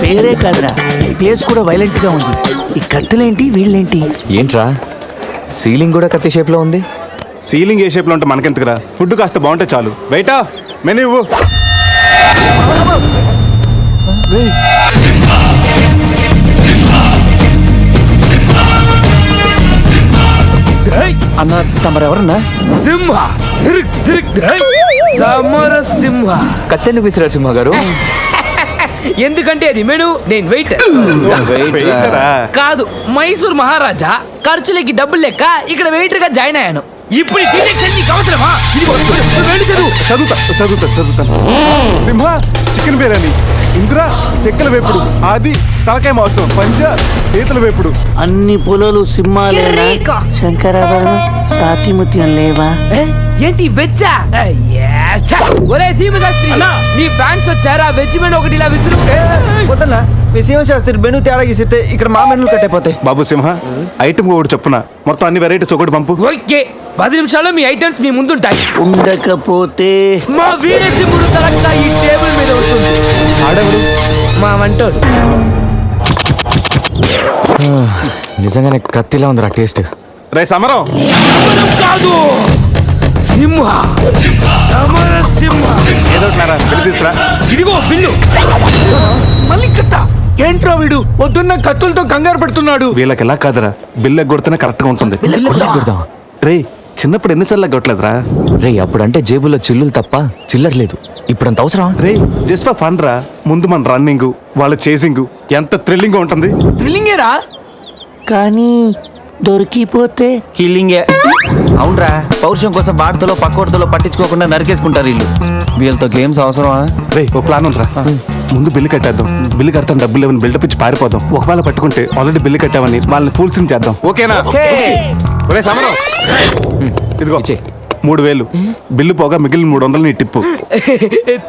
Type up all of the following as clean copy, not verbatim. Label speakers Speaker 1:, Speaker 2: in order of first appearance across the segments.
Speaker 1: పేరే కాదురా, ఫేస్ కూడా వైలెంట్ గా ఉంది. ఈ కత్తులేంటి, వీళ్ళేంటి?
Speaker 2: ఏంట్రా సీలింగ్ కూడా కత్తి షేప్ లో ఉంది?
Speaker 3: సీలింగ్ ఏ షేప్ లో ఉంటే మనకెందుకురా, ఫుడ్ కాస్త బాగుంటే చాలు. బయట మెనూ ఇవ్వు.
Speaker 2: అన్న తమరెవరన్నా?
Speaker 1: సింహ సమర సింహ.
Speaker 2: కత్తెందుకు విసిరారు సింహ గారు?
Speaker 1: ఎందుకంటే అది మెను, నేను వెయిట్
Speaker 3: వెయిటరా?
Speaker 1: కాదు, మైసూర్ మహారాజా. ఖర్చులకి డబ్బులు లెక్క ఇక్కడ వెయిటర్ గా జాయిన్ అయ్యాను. ఇప్పుడు ఈ డిటెక్షన్ నీకు అవసరమా? ఇదిగో, వెళ్ళి చదువు.
Speaker 3: చదువుతాను. సింహ చికెన్ బిర్యానీ, ఇందిరా చెక్కల వేపుడు, ఆది తలకాయ మాంసం, పంజ పీతల వేపుడు.
Speaker 4: అన్ని పొలాలు సింహాలేనా?
Speaker 1: కిరీకా.
Speaker 4: శంకరాభరణం సాతిముత్యం లేవా?
Speaker 1: ఏంటి వెజ్జా? ఒరే సీమశాస్త్రి, నీ ఫ్యాన్స్ వచ్చారా? వెజ్ మెను ఒకటి ఇలా విసురు.
Speaker 2: వద్దన్నా, మీ శివశాస్త్రి మెను తేడా గీసితే ఇక్కడ మా మెనూ కట్ అయిపోతాయి.
Speaker 3: బాబు సింహ, ఐటమ్ ఒకటి చెప్పున మొత్తం అన్ని వెరైటీస్ ఒకటి పంపు.
Speaker 1: ఓకే, 10 నిమిషాల్లో మీ ఐటమ్స్ మీ ముందుంటాయి.
Speaker 4: ఉండకపోతే
Speaker 1: మా వీరసింహుడు తలక్క ఈ టేబుల్ మీద వస్తుంది.
Speaker 2: ఆడవుడు
Speaker 1: మా వంటోడు.
Speaker 2: నిజంగానే కత్తిలా ఉందిరా టేస్ట్.
Speaker 3: రే సమరం,
Speaker 1: సమరం కాదు, సింహ. సమర సింహ.
Speaker 3: ఏదో తీసుకురా.
Speaker 1: ఇదిగో బిల్లు. మళ్ళీ కట్ట.
Speaker 4: ఏంట్రా వీడు పొద్దున్న కత్తులతో కంగారు పడుతున్నాడు?
Speaker 3: వీళ్ళకి ఎలా కాదురా, బిల్లు ఎగ్గొడితేనే కరెక్ట్ గా ఉంటుంది. రే చిన్నప్పుడు ఎన్నిసార్లు ఎగ్గొట్టలేదురా?
Speaker 2: రే అప్పుడంటే జేబులో చిల్లులు తప్ప చిల్లర లేదు. ఇప్పుడంత అవసరం?
Speaker 3: రే జస్ట్ ఫర్ ఫన్ రా. ముందు మన రన్నింగ్, వాళ్ళ చేసింగ్ ఎంత థ్రిల్లింగ్ గా ఉంటుంది.
Speaker 1: థ్రిల్లింగేరా,
Speaker 4: కానీ దొరికిపోతే
Speaker 5: కిల్లింగే. అవునరా, పౌరుషం కోసం వార్తలో పక్కోడతలో పట్టించుకోకుండా నరికేసుకుంటారు వీళ్ళు. వీళ్ళతో గేమ్స్ అవసరమా?
Speaker 3: రే ఓ ప్లాన్ ఉందిరా. ముందు బిల్లు కట్టేద్దాం. బిల్లు కడతాం, డబ్బులు లేవని బిల్డప్ ఇచ్చి పారిపోదాం. ఒకవేళ పట్టుకుంటే ఆల్రెడీ బిల్లు కట్టామని వాళ్ళని ఫూల్సింగ్ చేద్దాం. ఓకేనా? ఒరే సమరం, ఇదిగో 3000 బిల్లు పోగా మిగిలిన 300 నీ టిప్పు.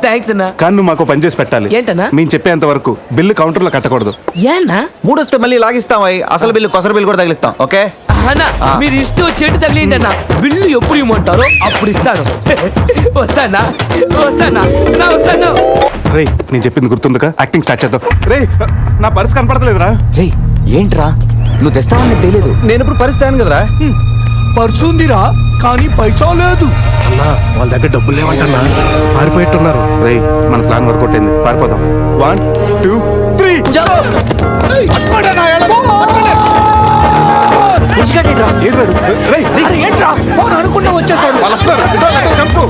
Speaker 1: థ్యాంక్స్ అన్నా.
Speaker 3: కానీ నువ్వు మాకు పని చేసి పెట్టాలి.
Speaker 1: ఏంటన్నా?
Speaker 3: నేను చెప్పేంత వరకు బిల్లు కౌంటర్ లో కట్టకూడదు.
Speaker 1: ఏనా
Speaker 5: మూడొస్తే మళ్ళీ లాగిస్తాం. అసలు బిల్లు కొసర బిల్లు కూడా తగిలిస్తాం. ఓకే
Speaker 1: అన్నా, మీరు ఇష్టం చెట్టు తగిలిండి అన్న. బిల్లు ఎప్పుడు ఇమ్మంటారో అప్పుడు ఇస్తాను. వస్తానా వస్తాను.
Speaker 3: రే నేను చెప్పింది గుర్తుందిగా? యాక్టింగ్ స్టార్ట్ చేద్దాం. రే నా పర్స్ కనపడతలేదురా.
Speaker 2: రే ఏంట్రా నువ్వు తెస్తావని తెలియదు.
Speaker 5: నేను ఇప్పుడు పరిస్థితి కదరా.
Speaker 4: పర్సుందిరా, కానీ పైసా లేదు.
Speaker 3: అన్నా వాళ్ళ దగ్గర డబ్బులు లేవంటన్నా, పారిపోయేట్టున్నారు. రే మన ప్లాన్ వర్కౌట్ అయింది, పారిపోదాం. 1 2 3
Speaker 4: ఏంట్రా ఫోన్ అనుకున్నా వచ్చేసాడు.
Speaker 3: చంపు.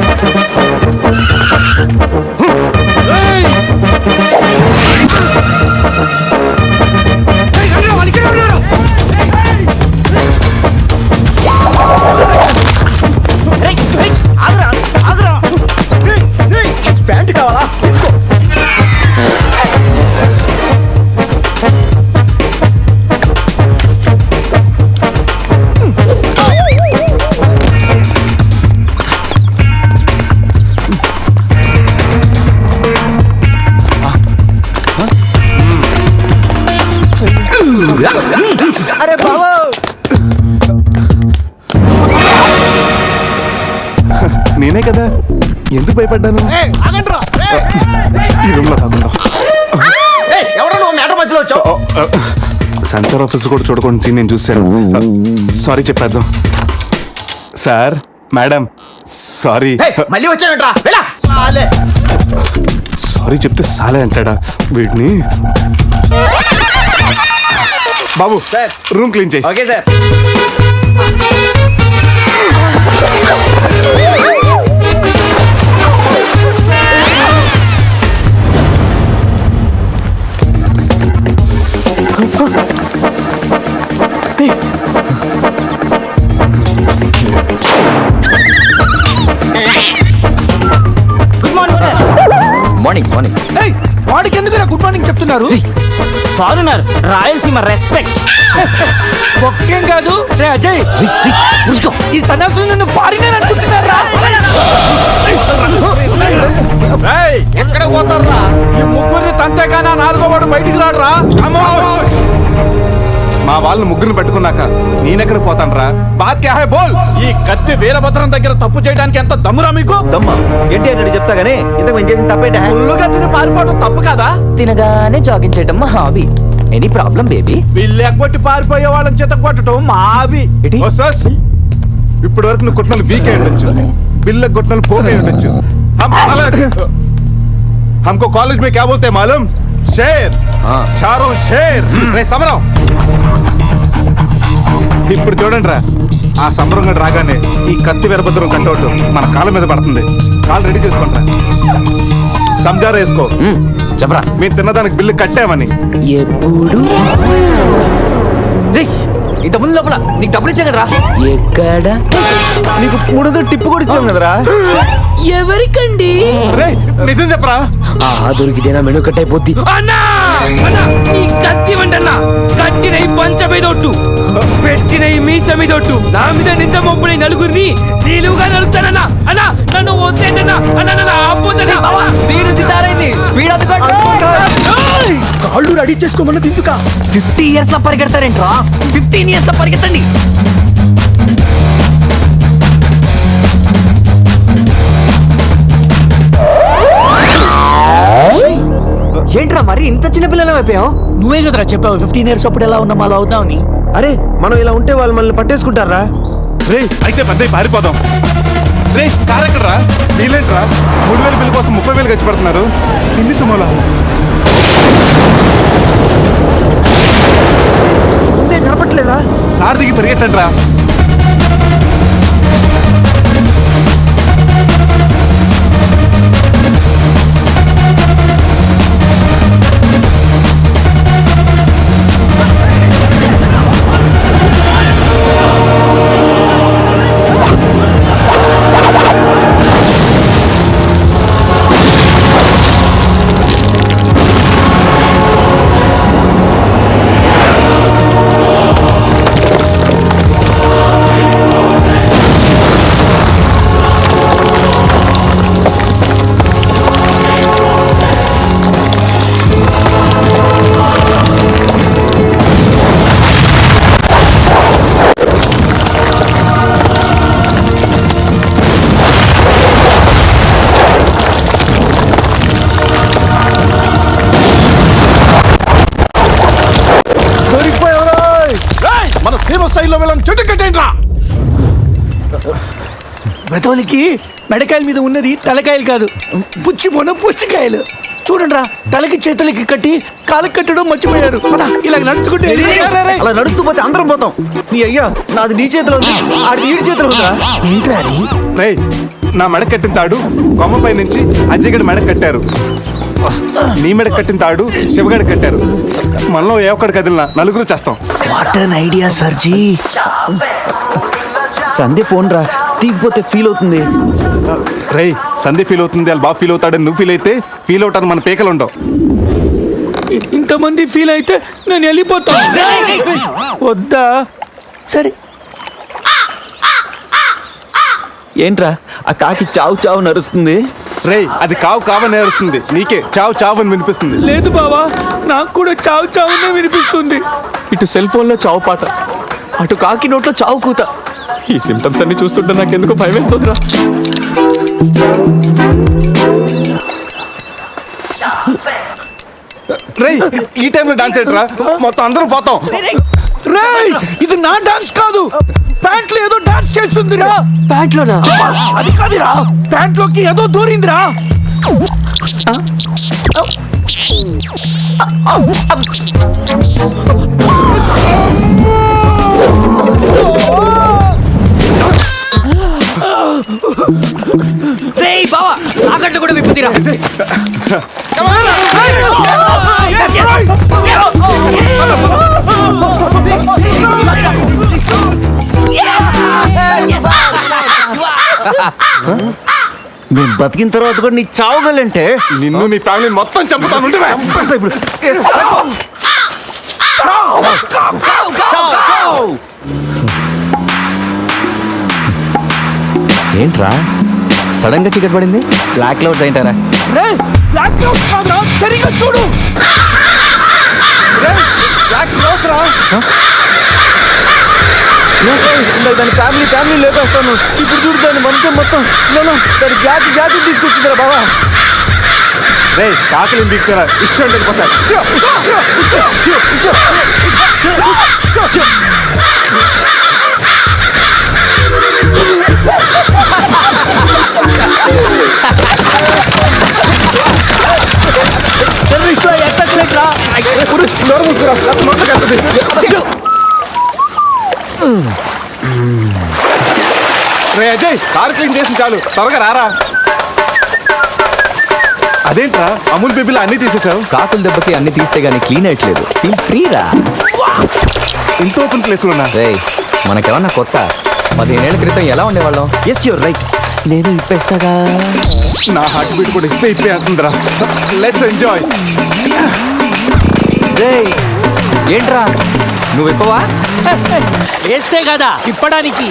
Speaker 4: ప్యాంట్ కావాలా? తీసుకో.
Speaker 5: అరే బాబు,
Speaker 3: నేనే కదా, ఎందుకు భయపడ్డాను? ఈ రూమ్ లో కాకుండా సెన్సార్ ఆఫీస్ కూడా చూడకుండా నేను చూశాను. సారీ చెప్పేద్దాం. Sir madam sorry.
Speaker 5: మళ్ళీ వచ్చానంట్రా.
Speaker 3: సారీ చెప్తే సాలే అంటాడా వీడిని? బాబు
Speaker 5: సార్
Speaker 3: రూమ్ క్లీన్ చేయి.
Speaker 5: Okay sir.
Speaker 2: మార్నింగ్
Speaker 4: వాడికి ఎందుకు గుడ్ మార్నింగ్ చెప్తున్నారు?
Speaker 5: Foreigner, Rayalaseema respect.
Speaker 4: ఒక్కేం కాదు. రే అజయ్, ఈ సన్యాసులు నన్ను ఫారినర్ అనుకుంటున్నారా?
Speaker 5: ఎక్కడ పోతారా?
Speaker 4: ఈ ముగ్గురిని తంతేగానా 4వ వాడు బయటికి రాడురా.
Speaker 3: మా వాళ్ళని ముగ్గురిని పెట్టుకున్నాక నేనెక్కడ పోతానరా? బాత్ క్యా హై బోల్.
Speaker 4: ఈ కత్తి వీరభద్రం దగ్గర తప్పు చేయడానికి ఎంత దమ్మురా మీకు?
Speaker 2: దమ్మా ఏంటి అని చెప్తా గానీ ఇంతకు మేము చేసిన తప్పేంటి?
Speaker 4: ఫుల్లుగా తిని పారిపోవడం తప్పు కదా?
Speaker 1: తినగానే జాగింగ్ చేయడం మా హాబీ. Any problem baby?
Speaker 4: వీళ్ళు ఎగ్గొట్టి పారిపోయే వాళ్ళని చేత కొట్టడం మా హాబీ.
Speaker 3: ఓ సర్స్, ఇప్పటి వరకు నువ్వు కొట్టిన వీక్ అయి ఉండొచ్చు, బిల్ల కొట్టిన పోక్ అయి ఉండొచ్చు. हमको कॉलेज में क्या बोलते हैं मालूम? शेर. चारों शेर. రే సమరం. ఇప్పుడు చూడండి రా, ఆ సమరం గడు రాగానే ఈ కత్తి వీరభద్రం కట్టౌట్ మన కాళ్ళ మీద పడుతుంది. కాళ్ళు రెడీ చేసుకుంటా. సంజారా వేసుకో.
Speaker 1: చెప్పరా.
Speaker 3: మేము తిన్నదానికి బిల్లు కట్టామని.
Speaker 1: ఎప్పుడు ఇంత ముందు లోపల నీకు డబ్బులు ఇచ్చా కదరా? ఎక్కడ?
Speaker 2: నీకు 300 టిప్పు కూడా ఇచ్చాం కదరా?
Speaker 1: ఎవరికండి?
Speaker 3: రే నిజం చెప్పరా.
Speaker 1: దొరికితేనా మెను కట్ అయిపోద్ది. అన్నా ఈ కత్తి వండన్నా, కట్టిన ఈ పంచ మీదొట్టు, పెట్టిన ఈ మీస మీదొట్టు, నా మీద నింద మొప్పుని నలుగురిని నీలుగా నలుపుతానన్నా. అన్నా నన్ను వద్దేంటన్నా, అన్నా ఆపోతన్నా.
Speaker 4: కాళ్ళు రెడీ చేసుకోమన్నది ఎందుక?
Speaker 1: 50 years లో పరిగెడతారేంట్రా? 15 years లో పరిగెత్తండి. ఏంట్రా మరి ఇంత చిన్న పిల్లలు అయిపోయావు?
Speaker 4: నువ్వే కదరా చెప్పావు 15 years అప్పుడు ఎలా ఉన్నాం అలా అవుతావని.
Speaker 2: అరే మనం ఇలా ఉంటే వాళ్ళు మనల్ని పట్టేసుకుంటారా?
Speaker 3: రే అయితే పెద్ద పారిపోదాం. రే కారు ఎక్కడరా? వీళ్ళేంట్రా 3000 బిల్లు కోసం 30,000 ఖర్చు పెడుతున్నారు. ఇన్ని సమోలా
Speaker 2: ముందే కనపట్లేదా?
Speaker 3: కారు దిగి పరిగెట్టండి రా.
Speaker 4: మన సేవ స్థాయిలో వెళ్ళని చెట్టు కట్టేంట్రా. మెతోలికి మెడకాయల మీద ఉన్నది తలకాయలు కాదు, పుచ్చికాయలు. చూడండి రా, తలకి చేతులకి కట్టి కాళ్ళకి కట్టడం మర్చిపోయారు. ఇలా నడుచుకుంటే
Speaker 2: అలా నడుస్తూ పోతే అందరం పోతాం. నీ అయ్యా నాది నీ చేతిలో ఉంది, ఆడి ఈడి చేతిలో ఉందా?
Speaker 4: ఏంట్రా అది?
Speaker 3: రే నా మెడ కట్టిన తాడు కొమ్మపై నుంచి అజ్జగడి మెడ కట్టారు. నీ మెడ కట్టిన తాడు శివగడి కట్టారు. మనలో ఏ ఒక్కడి కదిలినా నలుగురు చేస్తాం.
Speaker 4: What an idea సర్జీ.
Speaker 2: సందే ఫోన్ రా, తీగిపోతే ఫీల్ అవుతుంది.
Speaker 3: రే సందీప్ ఫీల్ అవుతుంది, వాళ్ళు బాగా ఫీల్ అవుతాడని నువ్వు ఫీల్ అయితే ఫీల్ అవుతాను మన పేకలు ఉండవు.
Speaker 4: ఇంతమంది ఫీల్ అయితే నేను వెళ్ళిపోతా. వద్దా? సరే.
Speaker 2: ఏంట్రా ఆ కాకి చావు చావు నరుస్తుంది?
Speaker 3: రే అది కావు కావని ఏరుస్తుంది, నీకే చావు చావు అని వినిపిస్తుంది.
Speaker 4: లేదు బావా, నాకు కూడా చావు చావునే వినిపిస్తుంది.
Speaker 1: ఇటు సెల్ ఫోన్ లో చావు పాట, అటు కాకి నోట్లో చావు కూత. ఈ సిమ్టమ్స్ అన్ని చూస్తుంటే నాకు ఎందుకు భయం వేస్తుందిరా.
Speaker 3: రే ఈ టైంలో డాన్స్ ఏంట్రా? మొత్తం అందరూ పోతాం.
Speaker 4: రేయ్, ఇది నా డాన్స్ కాదు, ప్యాంట్లో ఏదో డాన్స్ చేస్తుందిరా.
Speaker 1: ప్యాంట్లోనా?
Speaker 4: అది కాదురా, ప్యాంట్లోకి ఏదో దూరిందిరా.
Speaker 1: రేయ్ బావా, ఆకట్లు కూడా విప్పుదిరా.
Speaker 2: మేము బతికిన తర్వాత కూడా నీ చావుగలంటే
Speaker 3: నిన్ను నీ ఫ్యామిలీ మొత్తం చంపుతాను.
Speaker 1: ఏంట్రా సడన్ గా చీకటి పడింది?
Speaker 2: బ్లాక్ క్లౌడ్స్ ఏంటారా?
Speaker 4: రే, బ్లాక్ క్లౌడ్స్ కాదురా, సరిగ్గా చూడు.
Speaker 3: బ్లాక్ క్లౌడ్స్ రా.
Speaker 2: ఇందాక దాని ఫ్యామిలీ లేపేస్తాను. ఇప్పుడు చూడు దాన్ని మొత్తం దాని జాతి తీసుకొచ్చిందిరా బావా.
Speaker 3: రే కాకలి దిక్కురా ఇష్టం వెళ్ళిపోతారు. రే అజయ్ కార్ క్లీన్ చేసి చాలు, త్వరగా రారా. అదేంట్రా అమూల్ బేబీలో అన్ని తీసేసావు?
Speaker 6: కాకుల దెబ్బకి అన్ని తీస్తే గానీ క్లీన్ అయ్యట్లేదు. ఫీల్ ఫ్రీ రా.
Speaker 3: ఇంత ఓపెన్ ప్లేస్ ఉన్నా
Speaker 6: రేయ్, మనకేమన్నా కొత్త? 15 ఏళ్ల క్రితం ఎలా ఉండేవాళ్ళం?
Speaker 2: Yes you're right. నేను ఇప్పేస్తాగా.
Speaker 3: నా హార్ట్ బీట్ కూడా ఇప్పే అవుతుందిరా. Let's enjoy.
Speaker 6: రేయ్, ఏంట్రా నువ్వు ఇప్పవా?
Speaker 4: వేస్తే కదా ఇప్పడానికి.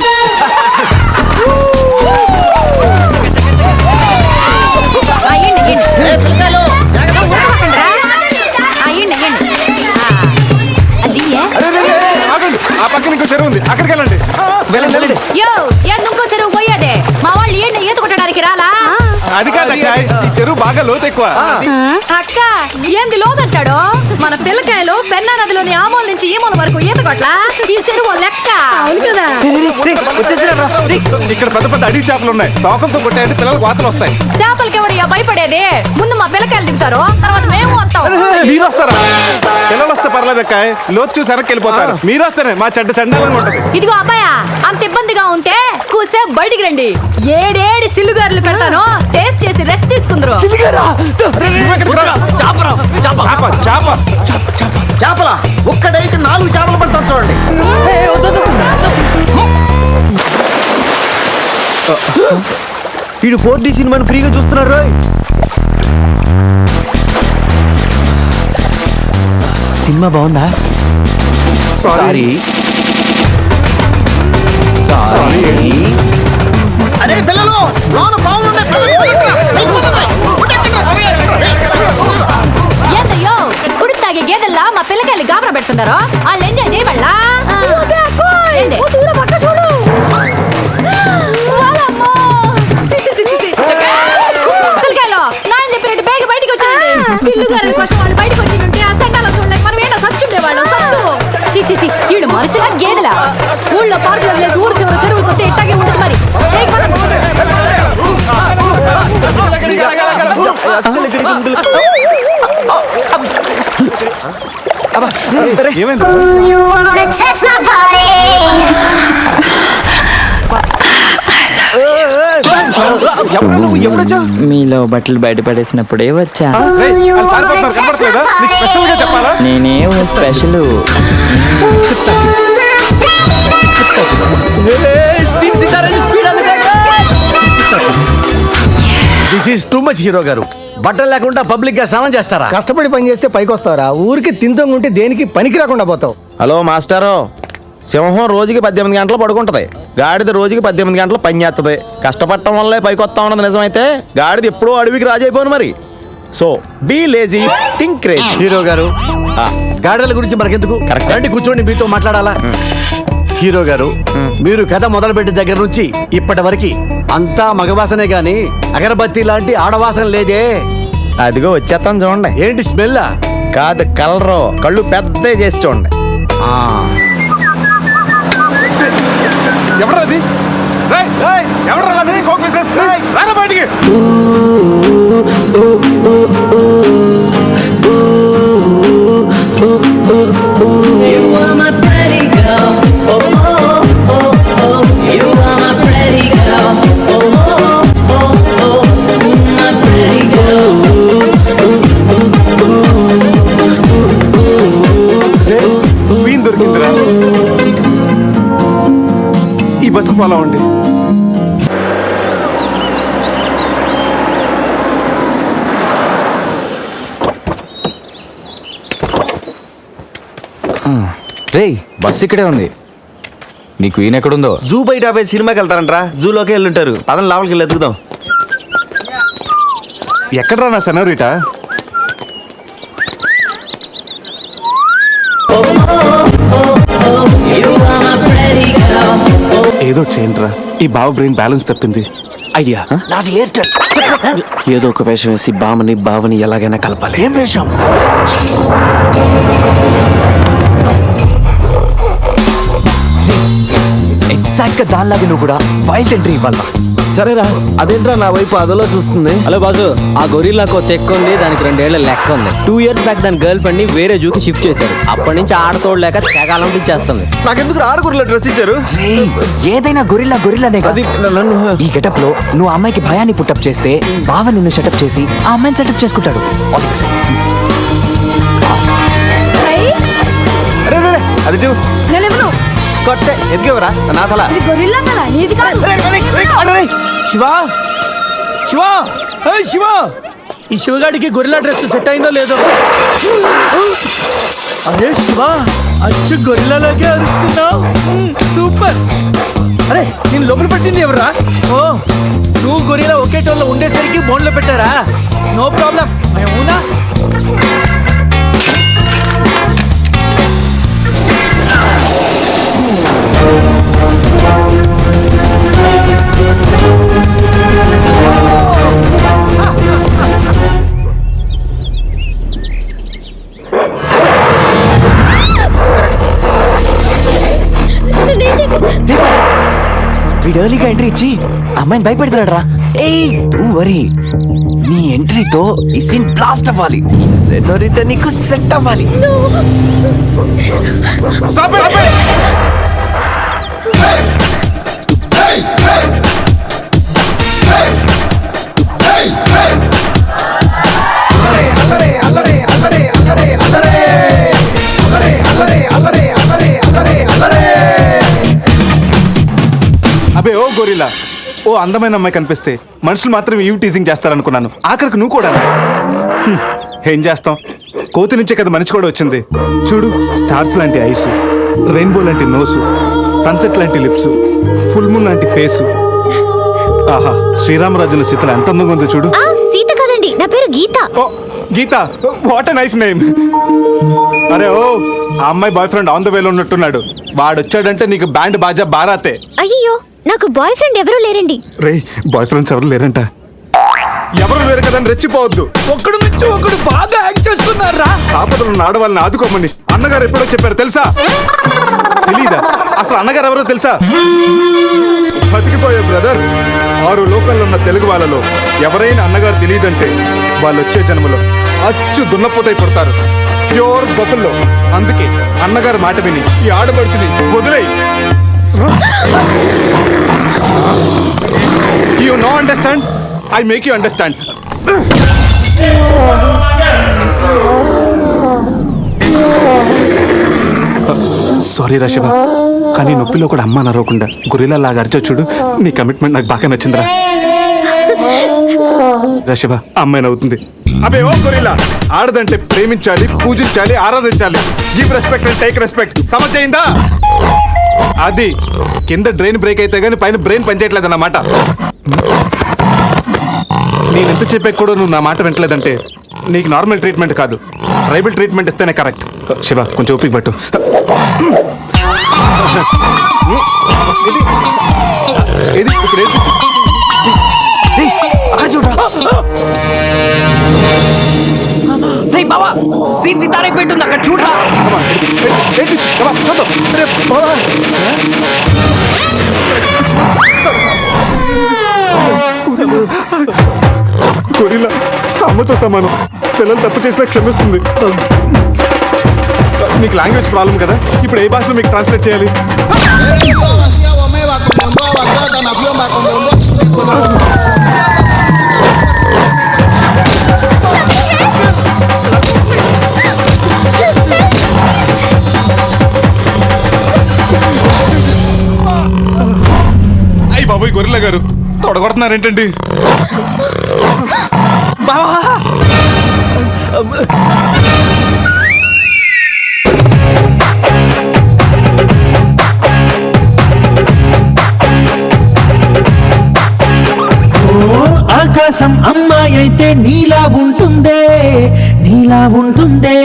Speaker 3: ఆగండి, ఆ పక్కన ఇంకో చెరువు ఉంది, అక్కడికి వెళ్ళండి.
Speaker 6: వెళ్ళండి.
Speaker 7: ఎందుకో చెరువు పోయేదే మా వాళ్ళు ఏంటి ఈత కొట్టడానికి రాలా?
Speaker 3: అది కాదక్క, ఈ చెరువు బాగా లోతు ఎక్కువ.
Speaker 7: అక్క ఏంది లోదంటాడు? మన పిల్లకాయలు పెన్నా నదిలోని ఆ మూల నుంచి ఈ మూల వరకు ఈత కొట్ల ఈ చెరువు లెక్క. అవును కదా.
Speaker 3: ఇక్కడ పెద్ద పెద్ద అడవి చేపలు ఉన్నాయి, తోకంతో కొట్టాయంటే పిల్లలకు వాతలు వస్తాయి.
Speaker 7: చేపలకి ఎవడయ్యా భయపడేది? ముందు మా పిల్లకాయలు దిగుతారు, తర్వాత మేము వస్తాం.
Speaker 3: మీరు వస్తారా? పిల్లలు వస్తే పర్లేదక్క, లోతు చూసి వెనక్కి వెళ్ళిపోతారు. మీరు వస్తేనే మా చండాలంగా ఉంటది.
Speaker 7: ఇదిగో అబ్బాయా, అంత ఇబ్బందిగా ఉంటే కూసేపు బయటికి రండి. 7 సిల్లుగారులు పెడతాను, టేస్ట్ చేసి రెస్ట్ తీసుకుందరు.
Speaker 2: చేపల ఒక్కడైతే 4 చేపలు పడతాను చూడండి. వీడు 4D సినిమాని ఫ్రీగా చూస్తున్నారు. సినిమా బాగుందా?
Speaker 3: సారీ.
Speaker 2: అరే పిల్లలు, లోన బాగుండే
Speaker 7: ఏందయ్యో కుడి తాగే గేదెల్లా మా పిల్లకాయలు గాబరా పెడుతున్నారు. వాళ్ళు ఎంజాయ్ చేయబడలా? పిల్లకాయలు నాయన చెప్పినట్టు బేగ బయటికి వచ్చేయండి. సిల్లుగారుల కోసం వాళ్ళు బయటకు వచ్చి ఆ సండాలో చూడలేక మనం ఏంటో సచ్చుండేవాళ్ళం. సత్తు చీచి వీళ్ళు మనుషులా గేదెలా? ఊళ్ళో పార్కులు వదిలేసి ఊరు చివరి చెరువులు కొత్త ఇట్టాగే ఉంటుంది మరి.
Speaker 3: ఏమైంది?
Speaker 2: ఎప్పుడొచ్చా?
Speaker 8: మీలో బట్టలు బయట పడేసినప్పుడే వచ్చా.
Speaker 3: స్పెషల్ గా చెప్పాలా?
Speaker 8: నేనేం special.
Speaker 4: This is too much hero గారు. బట్టలు లేకుండా పబ్లిక్ గా స్నానం చేస్తారా?
Speaker 2: కష్టపడి పని చేస్తే పైకి వస్తారా? ఊరికి తింతంగుంటే దేనికి పనికి రాకుండా పోతావు.
Speaker 9: హలో మాస్టారు, సింహం రోజుకి 18 గంటలు పడుకుంటది, గాడిద రోజుకి 18 గంటలు పని చేస్తుంది. కష్టపడటం వల్లే పైకి వస్తా ఉన్నది నిజమైతే గాడిద ఎప్పుడూ అడవికి రాజైపోను మరి. So be lazy, think crazy.
Speaker 4: Hero గారు, గాడిదల గురించి మనకెందుకు? రండి కూర్చోండి, మీతో మాట్లాడాలా. హీరో గారు, మీరు కథ మొదలుపెట్టిన దగ్గర నుంచి ఇప్పటి వరకు అంతా మగవాసనే గాని అగరబత్తి లాంటి ఆడవాసన లేదే.
Speaker 9: అదిగో వచ్చేస్తాను చూడండి.
Speaker 4: ఏంటి స్మెల్?
Speaker 9: కాదు కలరు, కళ్ళు పెద్ద చేసి చూడండి.
Speaker 3: ఎవరది? ఎవరు కోక్ బిజినెస్ రారా బయటికి. వీన్ దొరికిందిరా. ఈ బస్సు ఫాలో అవ్వండి.
Speaker 6: రేయ్, బస్ ఇక్కడే ఉంది. నీకు ఈయన ఎక్కడుందో?
Speaker 5: జూ బయట పోయి సినిమాకి వెళ్తారంట్రా. జూలోకి వెళ్ళుంటారు. పదం లోపలికి వెళ్ళి ఎత్తుకుదాం.
Speaker 3: ఎక్కడరా నా సెనోరిటా? ఏదో చేయండిరా, ఈ బావ బ్రెయిన్ బ్యాలెన్స్ తప్పింది.
Speaker 4: ఐడియా నాది ఎయిర్టెల్. ఏదో ఒక వేషం వేసి బావని ఎలాగైనా కలపాలి. ఏం వేషం?
Speaker 6: ఎగ్జాక్ట్ గా దానిలాగా నువ్వు కూడా వైల్డ్ ఎంట్రీ ఇవ్వాలా?
Speaker 2: సరేరా, అదేంట్రా నా వైపు అదలో చూస్తుంది.
Speaker 10: హలో బాసు, ఆ గొరిల్లాకు చెక్ ఉంది, దానికి 2 ఏళ్ల లెక్క ఉంది. 2 years బ్యాక్ దాని గర్ల్ ఫ్రెండ్ ని వేరే జూకి షిఫ్ట్ చేశారు. అప్పటి నుంచి ఆడతోడలేక తెగాలం చేస్తుంది.
Speaker 2: నాకెందుకు ఆరుగురులో డ్రెస్ ఇచ్చారు?
Speaker 6: రేయ్, ఏదైనా గొరిల్లానే కదా.
Speaker 2: అది నన్ను
Speaker 6: ఈ గెటప్ లో నువ్వు ఆ అమ్మాయికి భయాన్ని పుట్టప్ చేస్తే బావ నిన్ను సెటప్ చేసి ఆ అమ్మాయిని సెటప్ చేసుకుంటాడు.
Speaker 2: అది
Speaker 7: నేనెవరు?
Speaker 2: కొట్టే ఎదిగేవరా నా తల.
Speaker 7: ఇది గొరిల్లా కదా, నీది కాదు.
Speaker 1: శివా శివా శివా, ఈ శివగాడికి గొరిల్లా డ్రెస్ సెట్ అయిందో లేదో. అరే శివా, అచ్చు గొరిల్లాలాగే అరుస్తున్నావు. సూపర్. అరే నేను లోపల పట్టింది ఎవరా? ఓ, నువ్వు గొరిల్లా ఒకే టోన్లో ఉండేసరికి బోన్లో పెట్టారా? నో ప్రాబ్లం, అవునా?
Speaker 6: వీడు ఎర్లీగా ఎంట్రీ ఇచ్చి అమ్మాయిని భయపెడతాడు రా. ఏయ్ డోంట్ వరీ, నీ ఎంట్రీతో ఈ సీన్ బ్లాస్ట్ అవ్వాలి. సెనోరిటా నీకు సెట్ అవ్వాలి.
Speaker 3: Stop it! అబే ఓ గొరిల్లా, ఓ అందమైన అమ్మాయి కనిపిస్తే మనుషులు మాత్రం ఈవ్ టీజింగ్ చేస్తారనుకున్నాను. ఆఖరికి నువ్వు కూడా. ఏం చేస్తాం, కోతి నుంచే కదా మనిషి కూడా వచ్చింది. చూడు, స్టార్స్ లాంటి ఐసు, రెయిన్బో లాంటి నోసు, సన్సెట్ లాంటి లిప్స్, ఫుల్ మూన్ లాంటి ఫేసు. ఆహా, శ్రీరామరాజుల సీతలు ఎంత అందంగా ఉందో చూడు.
Speaker 7: సీత కదండి, నా పేరు గీత.
Speaker 3: ఓ గీత, వాట్ ఎ నైస్ నేమ్. అరే ఓ, ఆ అమ్మాయి బాయ్ ఫ్రెండ్ ఆన్ ద వేలో ఉన్నట్టున్నాడు. వాడు వచ్చాడంటే నీకు బ్యాండ్ బాజా బారాతే.
Speaker 7: అయ్యో, నాకు బాయ్ ఫ్రెండ్ ఎవరూ లేరండి.
Speaker 3: రే, బాయ్ ఫ్రెండ్స్ ఎవరు లేరంట. ఎవరు లేరు కదా అని రెచ్చిపోవద్దు.
Speaker 1: ఒకడు నుంచి ఒకడు బాగా యాక్ట్ చేస్తున్నారా?
Speaker 3: ఆపదలు ఉన్న ఆడవాళ్ళని ఆదుకోమని అన్నగారు ఎప్పుడో చెప్పారు తెలుసా? తెలీదా? అసలు అన్నగారు ఎవరో తెలుసా? బతికిపోయే బ్రదర్, 6 లోకల్లో ఉన్న తెలుగు వాళ్ళలో ఎవరైనా అన్నగారు తెలియదంటే వాళ్ళు వచ్చే జన్మలో అచ్చు దున్నపోతై పుడతారు. ప్యూర్ బఫుల్లో. అందుకే అన్నగారు మాట విని ఈ ఆడపడుచుని వదిలేయి. You know understand? I make you understand. Sorry రా శివ, కానీ నొప్పిలో కూడా అమ్మ నరవకుండా గొరిల్లా లాగా అరిచో చూడు. నీ కమిట్మెంట్ నాకు బాగా నచ్చిందిరా. రా శివ, అమ్మాయి నవ్వుతుంది. అబే ఓ గొరిల్లా, ఆడదంటే ప్రేమించాలి, పూజించాలి, ఆరాధించాలి. Give respect and take respect. సమజైందా? అది కింద డ్రైన్ బ్రేక్ అయితే గానీ పైన బ్రెయిన్ పనిచేయట్లేదు అన్నమాట. నేను ఎంత చెప్పా కూడా నువ్వు నా మాట వింటలేదంటే నీకు నార్మల్ ట్రీట్మెంట్ కాదు, ట్రైబల్ ట్రీట్మెంట్ ఇస్తేనే కరెక్ట్. శివ, కొంచెం ఓపిక పట్టు.
Speaker 6: అక్కడ చూడరా. రేయ్ బావా, సీన్ తారే పెట్టుంది అక్కడ చూడరా.
Speaker 3: గొరిల్లా అమ్మతో సమానం. పిల్లలు తప్పు చేసినా క్షమిస్తుంది. మీకు లాంగ్వేజ్ ప్రాబ్లం కదా, ఇప్పుడు ఏ భాషలో మీకు ట్రాన్స్లేట్ చేయాలి? అయ్యి బాబోయ్, గొరిల్లా గారు తొడగొడుతున్నారేంటండి?
Speaker 11: ఆకాశం అమ్మాయి అయితే నీలా ఉంటుందే, నీలా ఉంటుందే.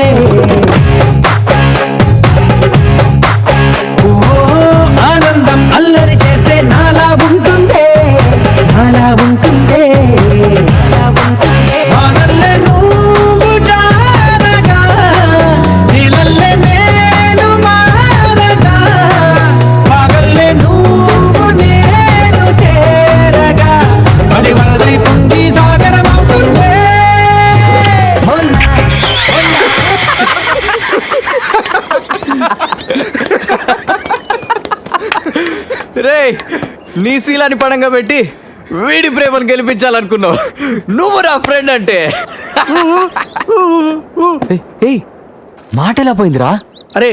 Speaker 6: రే నీ శీలాన్ని పడంగా పెట్టి వీడి ప్రేమను గెలిపించాలనుకున్నావు. నువ్వు నా ఫ్రెండ్ అంటే. ఏయ్ మాట ఎలా పోయిందిరా?
Speaker 2: అరే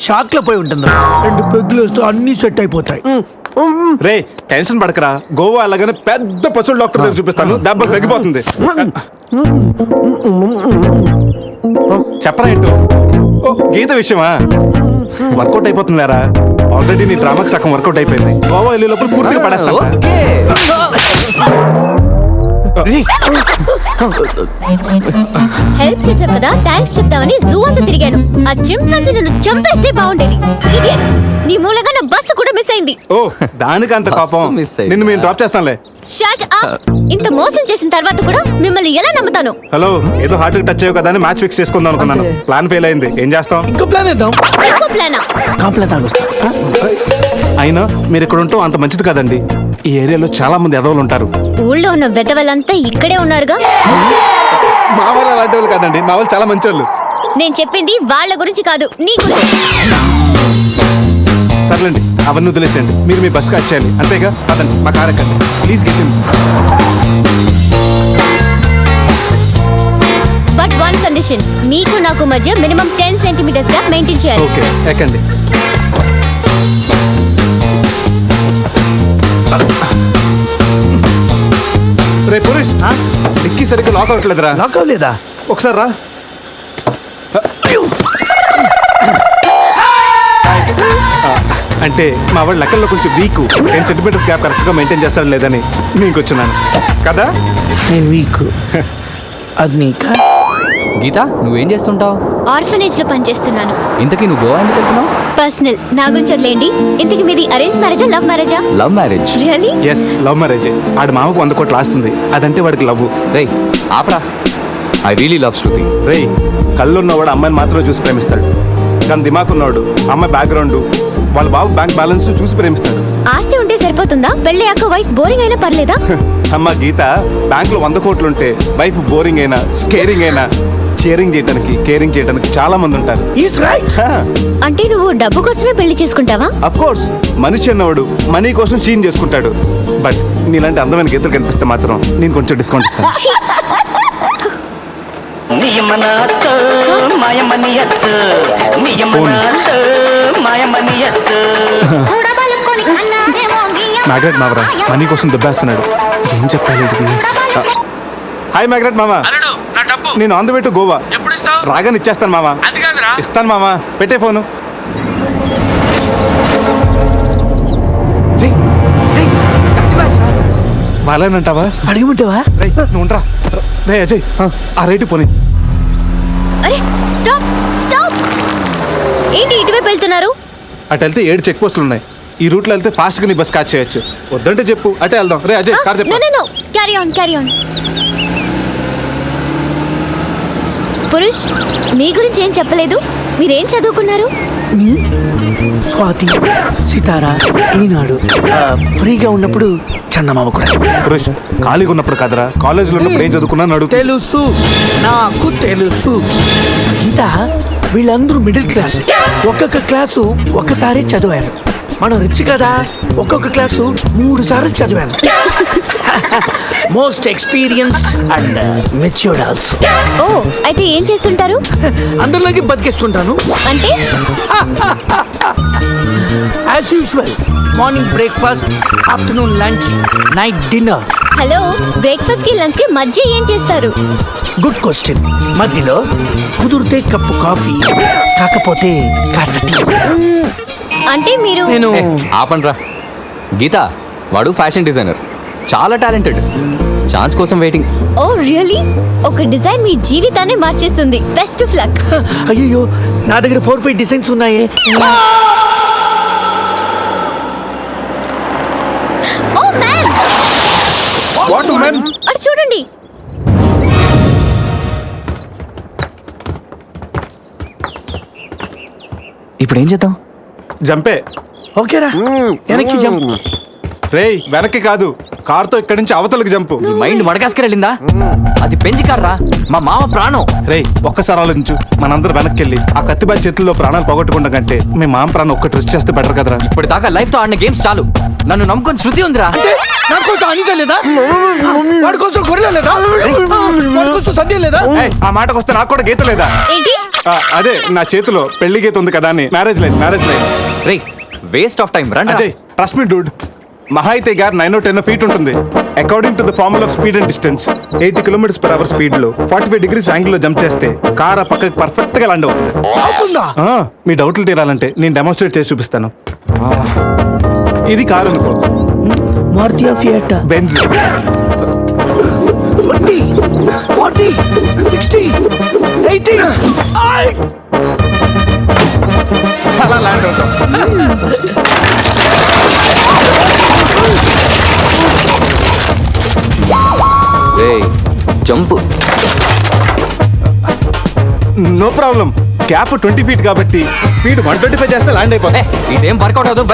Speaker 2: షాక్ లో పోయి ఉంటుంది. 2 పెగ్గులు వస్తూ అన్ని సెట్ అయిపోతాయి.
Speaker 3: రే టెన్షన్ పడకరా, గోవా అలాగనే పెద్ద పశువుల డాక్టర్ దగ్గర చూపిస్తాను, దెబ్బలు తగ్గిపోతుంది. చెప్పరా ఏంటో? ఓ గీత విషయమా? వర్కౌట్ అయిపోతుంది లేరా, ఆల్రెడీ నీ డ్రామాకి సగం వర్కౌట్ అయిపోయింది. గోవా వెళ్ళే లోపల పూర్తిగా పడేస్తాను.
Speaker 7: హెల్ప్ చేసావు కదా, థ్యాంక్స్ చెప్తామని జూ అంతా తిరిగాను. ఆ చింపాంజీ నన్ను చంపేస్తే బాగుండేది. ఇడియట్, నీ మూలంగా నా బస్సు కూడా మిస్ అయింది.
Speaker 3: ఓ దానికి అంత కోపం? నిన్ను మేము డ్రాప్ చేస్తానులే.
Speaker 7: Shut up. ఇంత మోసం చేసిన తర్వాత కూడా మిమ్మల్ని ఎలా నమ్ముతాను?
Speaker 3: హలో, ఏదో హార్ట్ టచ్ అయ్యో కదా అని మ్యాచ్ ఫిక్స్ చేసుకుందాం అనుకున్నాను. ప్లాన్ ఫెయిల్ అయింది, ఏం చేస్తాం?
Speaker 2: ఇంకో ప్లాన్ వేద్దాం.
Speaker 7: ఇంకో ప్లానా?
Speaker 2: కాంప్లైంట్ తాగొస్తా.
Speaker 3: అయినా మీరు ఇక్కడ ఉంటాం అంత మంచిది కదండి. ఈ ఏరియాలో చాలా మంది ఎదవలు ఉంటారు.
Speaker 7: ఊళ్ళో ఉన్న వెధవలంతా ఇక్కడే ఉన్నారుగా.
Speaker 3: మా వాళ్ళు అలాంటి వాళ్ళు కాదండి, మా వాళ్ళు చాలా మంచి వాళ్ళు.
Speaker 7: నేను చెప్పింది వాళ్ళ గురించి కాదు, నీ గురించి.
Speaker 3: సర్లేండి, అవన్నీ వదిలేసేయండి. మీరు మీ బస్కి వచ్చేయాలి అంతేగా. అదండి మా కార్ ఎక్కండి please. Get
Speaker 7: but one condition, మీకు నాకు మధ్య మినిమం 10 సెంటీమీటర్స్ గా మెయింటైన్ చేయాలి.
Speaker 3: ఓకే ఎక్కండి. రే పురుష్, డిక్కీ సరిగ్గా లాక్ అవ్వట్లేదురా.
Speaker 2: లాక్ అవ్వలేదా?
Speaker 3: ఒకసారి రా. అంటే మా వాడు లెక్కల్లో కొంచెం వీక్. 10 సెంటీమీటర్స్ గ్యాప్ కరెక్ట్గా మెయింటైన్ చేస్తాడు లేదని నీకు వచ్చున్నాను కదా.
Speaker 2: నేను వీక్. అది నీకా?
Speaker 8: గీత నువ్వేం చేస్తుంటావు?
Speaker 7: ఆర్ఫనేజ్ లో పనిచేస్తున్నాను.
Speaker 8: ఇంతకీ నువ్వు గోవా ఎందుకు వెళ్తున్నావు?
Speaker 7: పర్సనల్, నా గురించి వదిలేండి. ఇంతకి మీది అరేంజ్ మ్యారేజా, లవ్ మ్యారేజా?
Speaker 8: Love marriage.
Speaker 7: Really?
Speaker 3: Yes, love marriage. ఆడు మామకు 100 కోట్లు ఆస్తుంది, అదంటే వాడికి లవ్.
Speaker 8: రేయ్ ఆపరా, ఐ రియలీ లవ్ శృతి.
Speaker 3: రేయ్, కళ్ళు ఉన్నవాడు అమ్మాయిని మాత్రమే చూసి ప్రేమిస్తాడు, కానీ దిమాకు ఉన్నవాడు అమ్మాయి బ్యాక్గ్రౌండ్, వాళ్ళ బాబు బ్యాంక్ బ్యాలెన్స్ చూసి ప్రేమిస్తాడు.
Speaker 7: ఆస్తి ఉంటే సరిపోతుందా? పెళ్ళయ్యాక వైఫ్ బోరింగ్ అయినా పర్లేదా?
Speaker 3: అమ్మ గీత, బ్యాంకులో 100 కోట్లు ఉంటే వైఫ్ బోరింగ్ అయినా స్కేరింగ్ అయినా షేరింగ్ చేయడానికి కేరింగ్ చేయడానికి చాలా మంది ఉంటారు.
Speaker 7: అంటే నువ్వు డబ్బు కోసమే పెళ్లి చేసుకుంటావా?
Speaker 3: అఫ్ కోర్స్, మనిషి అన్నవాడు మనీ కోసం చీన్ చేసుకుంటాడు. బట్ నీలాంటి అందమైన గీతలు కనిపిస్తే మాత్రం నేను కొంచెం డిస్కౌంట్ ఇస్తాను. మ్యాగ్రెట్ మావరా మనీ కోసం దుబ్బేస్తున్నాడు, ఏం చెప్పాలి? హాయ్ మ్యాగ్రెట్ మామా, నేను on the way to Goa. రాగానే ఇచ్చేస్తాను మామా. ఇస్తాను మామా, పెట్టే ఫోను. వాళ్ళేనంటావా?
Speaker 2: అడిగమంటావా?
Speaker 3: నువ్వు ఉంటా. రే అజయ్, ఆ రైట్ పోనీ.
Speaker 7: అరే స్టాప్ స్టాప్. ఏంటి ఇటువైపు వెళ్తున్నారు?
Speaker 3: అటు వెళ్తే 7 చెక్ పోస్టులు ఉన్నాయి. ఈ రూట్లో వెళ్తే ఫాస్ట్ గా నీ బస్ క్యాచ్ చేయొచ్చు. వద్దంటే చెప్పు, అటే వెళ్దాం. రే అజయ్, కార్ చెప్పు.
Speaker 7: No carry on carry on. Purush, మీ గురించి ఏం చెప్పలేదు. మీరేం చదువుకున్నారు?
Speaker 2: స్వాతి, సితారా, ఈనాడు. ఫ్రీగా ఉన్నప్పుడు చందమామ కూడా.
Speaker 3: పురుష్, ఖాళీగా ఉన్నప్పుడు కాదరా, కాలేజీలో ఉన్నప్పుడు ఏం చదువుకున్నా అడుగు.
Speaker 2: తెలుసు, నాకు తెలుసు. గీత, వీళ్ళందరూ మిడిల్ క్లాస్. ఒక్కొక్క క్లాసు ఒక్కసారి చదివారు. మనం రిచ్ కదా, ఒక్కొక్క క్లాసు 3 సార్లు చదివాను. Most experienced and matured also.
Speaker 7: ఓ, అయితే ఏం చేస్తుంటారు?
Speaker 2: అందరిలోకి బతికేస్తుంటాను.
Speaker 7: అంటే
Speaker 2: as usual, morning breakfast, afternoon lunch, night dinner.
Speaker 7: Hello, breakfast కి లంచ్ కి మధ్య ఏం చేస్తారు?
Speaker 2: Good question. మధ్యలో కుదిరితే కప్పు కాఫీ, కాకపోతే కాస్త టీ.
Speaker 7: అంటే మీరు?
Speaker 2: నేను
Speaker 8: ఆపండ్రా. గీత, వాడు ఫ్యాషన్ డిజైనర్, చాలా టాలెంటెడ్. ఛాన్స్ కోసం వెయిటింగ్.
Speaker 7: ఓ రియల్లీ? ఒక డిజైన్ మీ జీవితాన్ని మార్చేస్తుంది. Best of luck.
Speaker 2: అయ్యో, నా దగ్గర 4-5 డిజైన్స్ ఉన్నాయే.
Speaker 7: Oh man,
Speaker 3: what man?
Speaker 7: అటు చూడండి.
Speaker 6: ఇప్పుడు ఏం చేద్దాం?
Speaker 3: జంపే.
Speaker 2: ఓకేరా, వెనక్కి జంప్.
Speaker 3: రేయ్, వెనక్కి కాదు, కార్తో ఇక్కడి నుంచి అవతలకి జంపు.
Speaker 8: మైండ్ మడగాస్కర్ వెళ్ళిందా? అది పెంచి కార్రా, మా మామ ప్రాణం.
Speaker 3: రేయ్ ఒక్కసారి ఆలోచించు, మనందరం వెనక్కి వెళ్ళి ఆ కత్తిబాయి చేతుల్లో ప్రాణాలు పోగొట్టుకుంటాం కంటే మీ మామ ప్రాణం ఒక్క ట్రెస్ట్ చేస్తే బెటర్ కదరా.
Speaker 8: ఇప్పటిదాకా లైఫ్ తో ఆడిన గేమ్స్ చాలు. నన్ను నమ్ముకొని శృతి ఉందిరా.
Speaker 2: నా కోసం అనిత లేదా? వాడి కోసం గొర్రె లేదా? వాడి కోసం సంధ్య లేదా?
Speaker 3: ఏయ్, ఆ మాటకు వస్తే నాకు కూడా గీత లేదా? అదే నా చేతిలో పెళ్లి గీత ఉంది కదా అని. మ్యారేజ్ లైన్
Speaker 8: రేయ్ వేస్ట్ ఆఫ్ టైం రండి.
Speaker 3: Ajay trust me Dude. మహా అయితే గారు 9 or 10 feet ఉంటుంది. According to the formula of speed and distance 80 km/h speed లో 45 degrees యాంగిల్ లో జంప్ చేస్తే కార్ ఆ పక్కకి పర్ఫెక్ట్ గా ల్యాండ్ అవుతుంది. మీ డౌట్లు తీరాలంటే నేను డెమోన్స్ట్రేట్ చేసి చూపిస్తాను. ఇది కారు అనుకో,
Speaker 2: మారుతి ఫియట్,
Speaker 3: బెంజ్.
Speaker 2: 20, 40, 60, 80.
Speaker 3: అలా ల్యాండ్ అవుతాం.
Speaker 8: రేయ్ jump.
Speaker 3: No problem. Gap 20 feet కాబట్టి స్పీడ్ 125 చేస్తే ల్యాండ్ అయిపోతుంది.
Speaker 8: ఇదేం వర్కౌట్ అవుతుంది.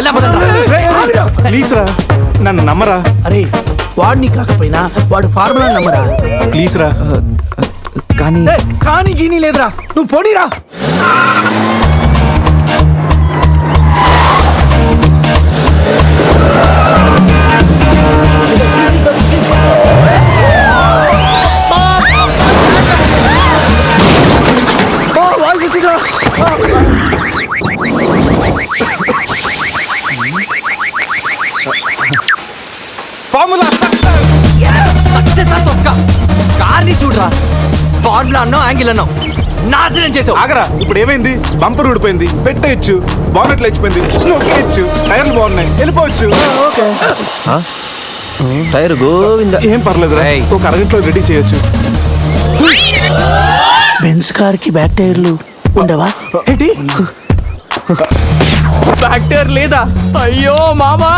Speaker 3: ప్లీజ్ రా, నన్ను నమ్మరా.
Speaker 2: అరే వాడిని కాకపోయినా వాడు ఫార్ములా నమ్మరా.
Speaker 3: ప్లీజ్ రా.
Speaker 2: కానీ గీనీ లేదురా, నువ్వు పోనీరా.
Speaker 3: ఫార్ములా
Speaker 8: కార్ని చూడరా, ఫార్ములా అన్నావు, యాంగిల్ అన్నావు, నాశనం చేసావు.
Speaker 3: ఆగరా, ఇప్పుడు ఏమైంది? బంపర్ ఊడిపోయింది, పెట్టేయచ్చు, బానెట్లు లేచిపోయింది, నొక్కేయచ్చు, టైర్లు బాగున్నాయి, వెళ్ళిపోవచ్చు.
Speaker 5: టైర్ గోవింద.
Speaker 3: ఏం పర్లేదు రా, ఒక అరగంటలో రెడీ చేయొచ్చు.
Speaker 2: బెంజ్ కార్ కి బ్యాక్ టైర్లు ఉండవా ఏంటి?
Speaker 8: బ్యాక్ టైర్ లేదా? అయ్యో మామా.